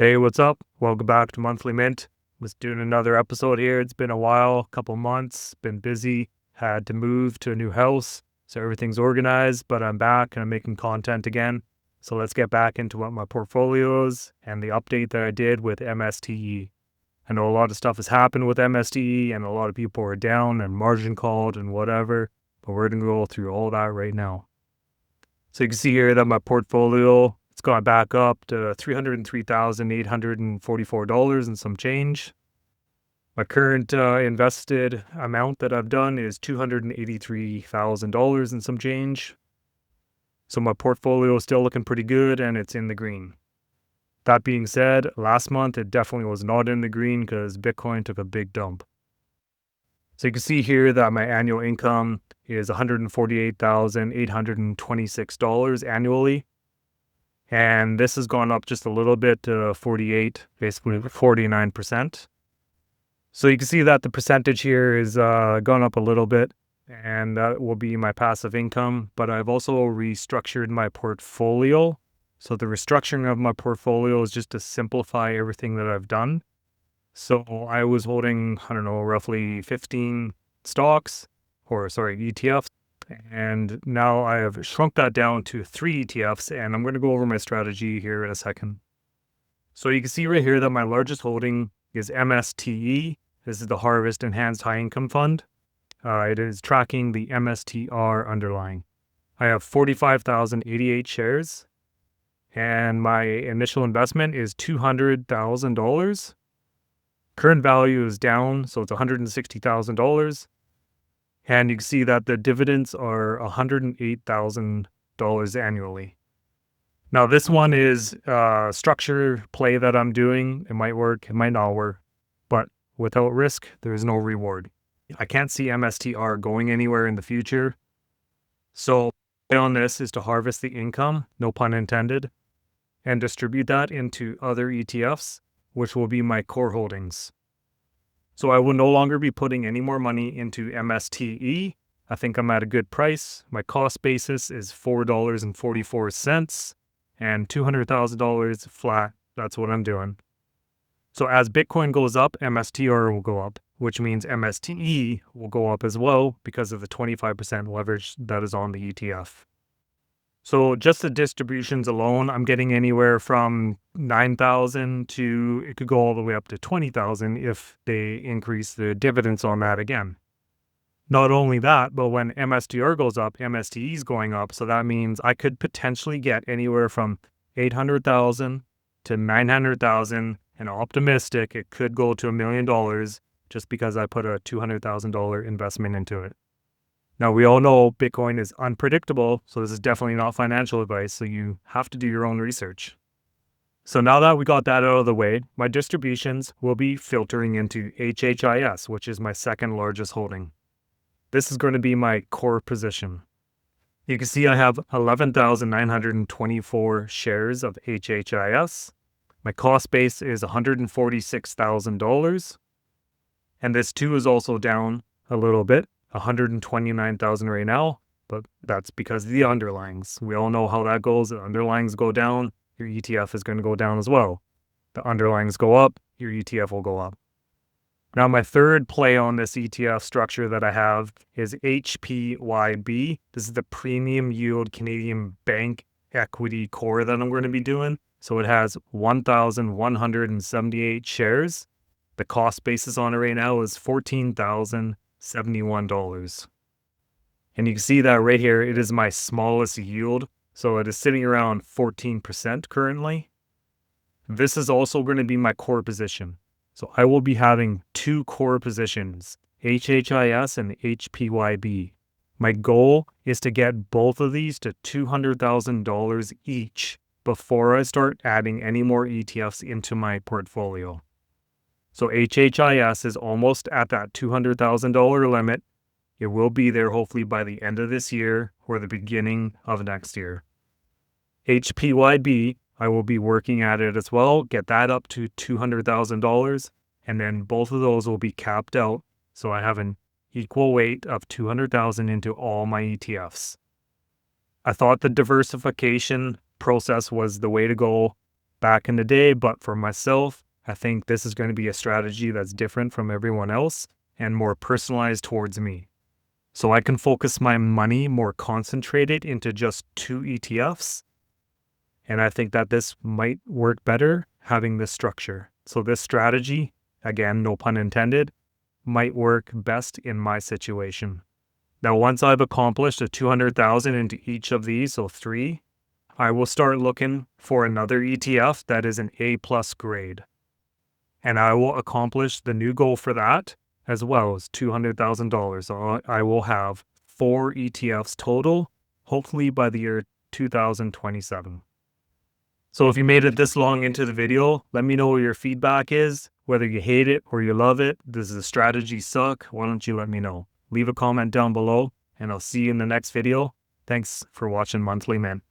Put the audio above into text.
Hey, what's up? Welcome back to Monthly Mint. Was doing another episode here. It's been a while, couple months, been busy, had to move to a new house, so everything's organized, but I'm back and I'm making content again. So let's get back into what my portfolio is and the update that I did with MSTE. I know a lot of stuff has happened with MSTE and a lot of people are down and margin called and whatever, but we're going to go through all that right now. So you can see here that my portfolio, it's gone back up to $303,844 and some change. My current invested amount that I've done is $283,000 and some change. So my portfolio is still looking pretty good and it's in the green. That being said, last month it definitely was not in the green because Bitcoin took a big dump. So you can see here that my annual income is $148,826 annually. And this has gone up just a little bit to 48, basically 49%. So you can see that the percentage here is gone up a little bit, and that will be my passive income. But I've also restructured my portfolio. So the restructuring of my portfolio is just to simplify everything that I've done. So I was holding, roughly 15 stocks, ETFs. And now I have shrunk that down to 3 ETFs, and I'm going to go over my strategy here in a second. So you can see right here that my largest holding is MSTE. This is the Harvest Enhanced High Income Fund. It is tracking the MSTR underlying. I have 45,088 shares, and my initial investment is $200,000. Current value is down, so it's $160,000. And you can see that the dividends are $108,000 annually. Now, this one is a structure play that I'm doing. It might work, it might not work, but without risk, there is no reward. I can't see MSTR going anywhere in the future. So, play on this is to harvest the income, no pun intended, and distribute that into other ETFs, which will be my core holdings. So I will no longer be putting any more money into MSTE. I think I'm at a good price. My cost basis is $4.44 and $200,000 flat. That's what I'm doing. So as Bitcoin goes up, MSTR will go up, which means MSTE will go up as well because of the 25% leverage that is on the ETF. So just the distributions alone, I'm getting anywhere from 9,000 to, it could go all the way up to 20,000 if they increase the dividends on that again. Not only that, but when MSTR goes up, MSTE is going up. So that means I could potentially get anywhere from 800,000 to 900,000, and optimistic, it could go to $1 million just because I put a $200,000 investment into it. Now, we all know Bitcoin is unpredictable, so this is definitely not financial advice, so you have to do your own research. So now that we got that out of the way, my distributions will be filtering into HHIS, which is my second largest holding. This is going to be my core position. You can see I have 11,924 shares of HHIS. My cost base is $146,000. And this too is also down a little bit. 129,000 right now, but that's because of the underlyings. We all know how that goes. The underlyings go down, your ETF is going to go down as well. The underlyings go up, your ETF will go up. Now, my third play on this ETF structure that I have is HPYB. This is the Premium Yield Canadian Bank Equity Core that I'm going to be doing. So it has 1,178 shares. The cost basis on it right now is $14,071. And you can see that right here, it is my smallest yield. So it is sitting around 14% currently. This is also going to be my core position. So I will be having 2 core positions, HHIS and HPYB. My goal is to get both of these to $200,000 each before I start adding any more ETFs into my portfolio. So HHIS is almost at that $200,000 limit. It will be there hopefully by the end of this year or the beginning of next year. HPYB, I will be working at it as well, get that up to $200,000, and then both of those will be capped out. So I have an equal weight of 200,000 into all my ETFs. I thought the diversification process was the way to go. back in the day, but for myself, I think this is going to be a strategy that's different from everyone else and more personalized towards me. So I can focus my money more concentrated into just 2 ETFs. And I think that this might work better having this structure. So this strategy, again, no pun intended, might work best in my situation. Now, once I've accomplished a 200,000 into each of these, so 3, I will start looking for another ETF that is an A+ grade. And I will accomplish the new goal for that as well as $200,000. So I will have 4 ETFs total, hopefully by the year 2027. So if you made it this long into the video, let me know what your feedback is, whether you hate it or you love it. Does the strategy suck? Why don't you let me know? Leave a comment down below, and I'll see you in the next video. Thanks for watching Monthly Man.